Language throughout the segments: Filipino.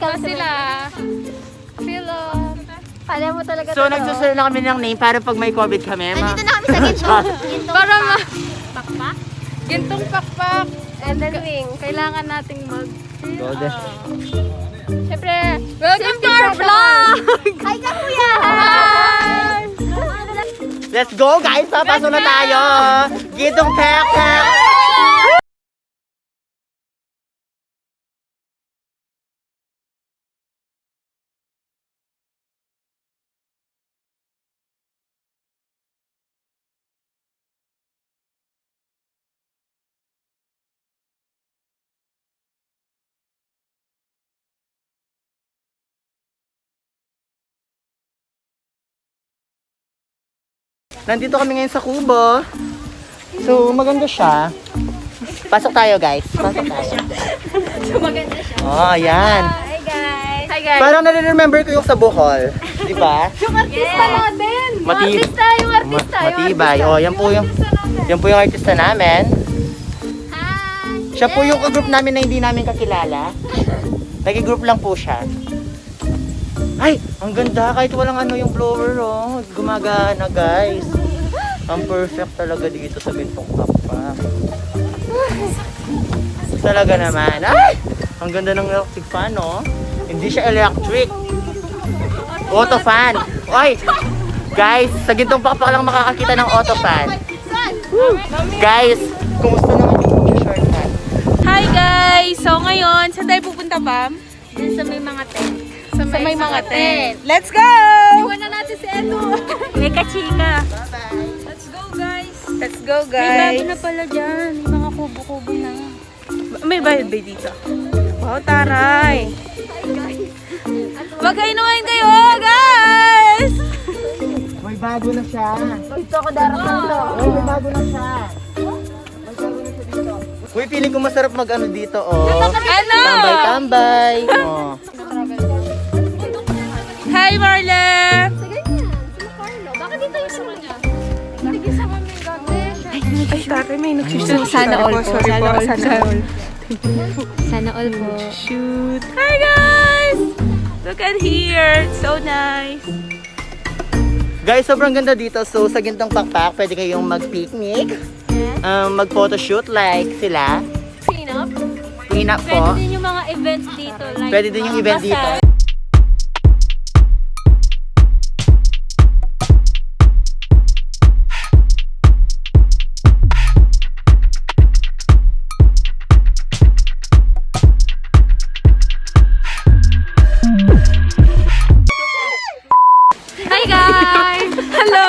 sila. Philip. Kala mo talaga So, nagsusunod na kami ng name para pag may COVID kami. Nandito na kami sa gintong. Para Pakpak. gintong pakpak. And then wing. Kailangan nating mag... Golden. Siyempre, Welcome to our vlog! hi ka kuya! Hi! Let's go guys! Papasok na tayo! Gitong pek! Nandito kami ngayon sa Kubo. So, maganda siya. Pasok tayo guys. Pasok tayo. So maganda siya. Oh, yan. Hi guys! Hi guys! Parang nare-remember ko yung sa Bohol. Di ba? Yung artista natin! Yung artista! Matibay. Oh, yan po yung artista namin. Hi! Siya po yung group namin na hindi namin kakilala. Nag-group lang po siya. Ay, ang ganda kahit walang ano yung blower, oh. Gumagana, guys. Ang perfect talaga dito sa Bintong Pakpak. Talaga naman. Ay, ang ganda ng electric fan, oh. Hindi siya electric. Auto fan. Ay, guys, sa Gintong Pakpak lang makakakita ng auto fan. Guys, kumusta naman yung shortcut? Hi guys! So ngayon, saan tayo pupunta, Pam? Dun sa may mga tent. Sa may mga tent. Let's go! Iwan na natin si Edo. May kachika. Let's go guys! Let's go May bago guys! na pala dyan. May mga kubo-kubo na. May bayad ba dito? Wow, taray! Magkainuman kayo, guys! May bago na siya. Ito ako darating to. May bago na siya. May bago na siya dito. Uy, feeling ko masarap mag-ano dito, oh. Ano? Tambay-tambay. Oh. Hi, Marla! Sa ganyan. Si Carlo. Baka dito yung sama niya. Sige sa kami gagawin. Ay, taray, may nagsusunod. Sana all po. Sorry Sana po. all. Sana all. Sana all po. Shoot. Hi, guys! Look at here. It's so nice. Guys, sobrang ganda dito. So, sa Gintong Pakpak, pwede kayong mag-picnic, mag-photoshoot like sila. Prenup. Clean up Pwede po. din yung mga events dito. Like, Pwede din yung event dito. Hi, guys! Hello!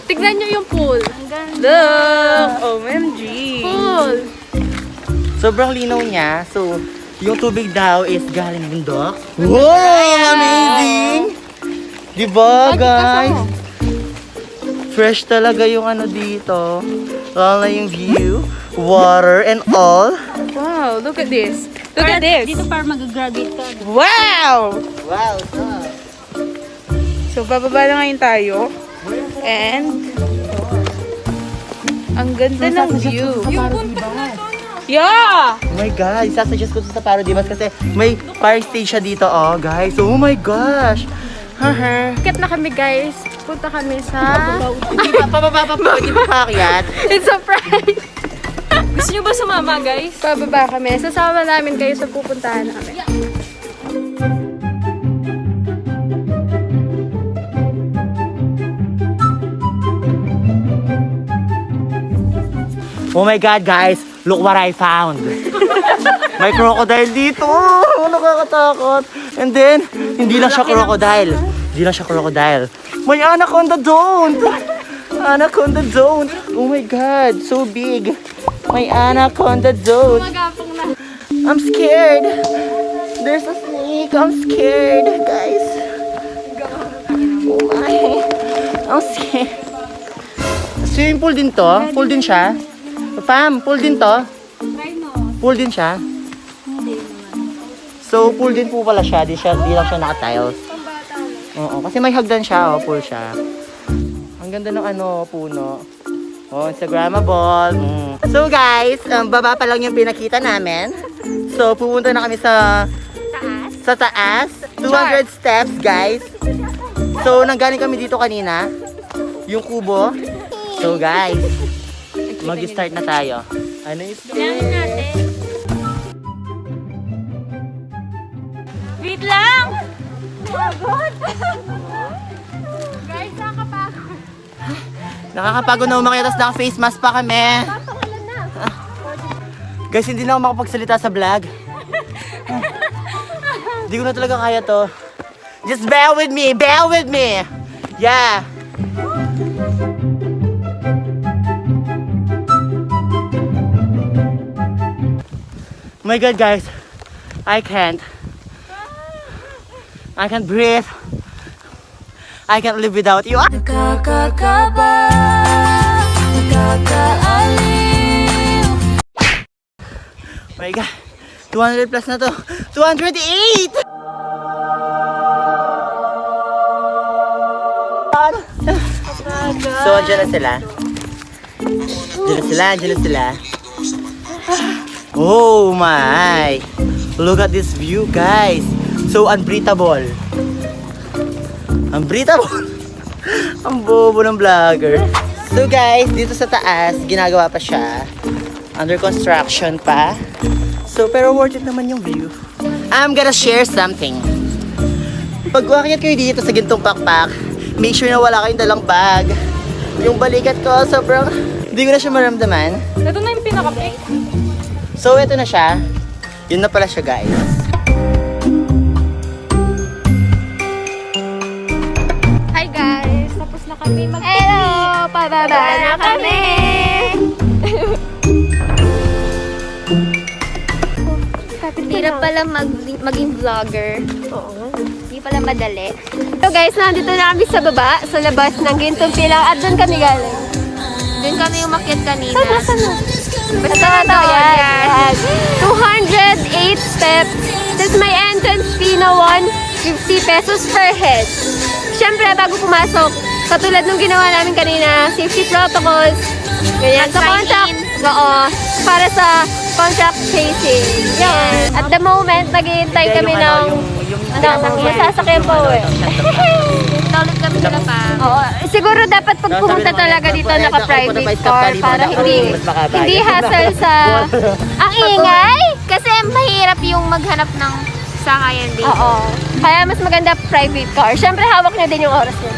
Tignan nyo yung pool. Look! OMG! Pool! Sobrang linaw niya. So, yung tubig daw is galing bundok. Wow! Amazing! Diba, guys? Fresh talaga yung ano dito. Lalo na yung view, water, and all. Wow, look at this. Look at this. Dito para mag-graduate ka. Wow! Wow, So, bababa na ngayon tayo. And, ang ganda ng view. Yeah! Oh my God, isasuggest ko to sa Parodimas kasi may fire stage siya dito, oh guys. Oh my gosh! Haha. Kat na kami, guys. Punta kami sa... Hindi pa paakyat. It's a prank! Gusto nyo ba sumama, guys? Pababa kami. Sasama namin kayo sa pupuntahan namin. Oh my God, guys! Look what I found! May crocodile dito! Oh, nakakatakot! And then, hindi lang siya crocodile. Hindi lang siya crocodile. May anaconda doon! Anaconda doon! Oh my God! So big! May anaconda doon! Magapong na. I'm scared! There's a snake! I'm scared, guys! Oh my! I'm scared! Swimming pool din to? Pool din siya? Pam, pool din to? Pool din siya? So, pool din po pala siya. Di lang siya naka-tiles. Oo, kasi may hagdan siya, oh, pool siya. Ang ganda ng ano, puno. Oh, Instagrammable. So guys, baba pa lang yung pinakita namin. So, pupunta na kami sa taas. 200 steps, guys. So, nanggaling kami dito kanina. Yung kubo. So, guys, mag-start na tayo. Ano ito? Kailangan natin. Wait lang! Guys, nakakapagod. Nakakapagod na umakyat, tapos naka-face mask pa kami. Papangalan na. Guys, hindi na ako makapagsalita sa vlog. Hindi ko na talaga kaya to. Just bear with me! Bear with me! Yeah! Oh my God, guys. I can't breathe. I can't live without you. Nakakakaba, nakakaaliw. Oh my God. 200 plus na to. 208! So, andyan na sila. Andyan na sila. Oh my! Look at this view, guys. So unbreathable. Unbreathable. Ang bobo ng vlogger. So guys, dito sa taas, ginagawa pa siya. Under construction pa. So, pero worth it naman yung view. I'm gonna share something. Pag umakyat kayo dito sa gintong pakpak, make sure na wala kayong dalang bag. Yung balikat ko, sobrang hindi ko na siya maramdaman. Ito na yung pinaka-pick. So, ito na siya. Yun na pala siya, guys. Hi guys. Tapos na kami mag- Hello! Pababa na kami! Hirap pala maging vlogger. Oo. Hindi pala madali. So guys, nandito na kami sa baba, sa labas ng Gintong Pilang at doon kami galing. Doon kami umakyat kanina. Basta ito, yan. 208 steps. Tapos may entrance fee na 150 pesos per head. Siyempre, bago pumasok, katulad nung ginawa namin kanina, safety protocols, ganyan. Sa contract, oo, para sa contract facing. Yan. At the moment, naghihintay kami ng masasakyan pa uwi. Ulit kami sila pa. Oo, siguro dapat pag pumunta talaga dito naka-private car para hindi hassle sa... Ang ingay! Kasi mahirap yung maghanap ng sakayan dito. Oo. Kaya mas maganda private car. Siyempre, hawak na din yung oras niya.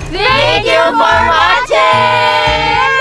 Thank you for watching!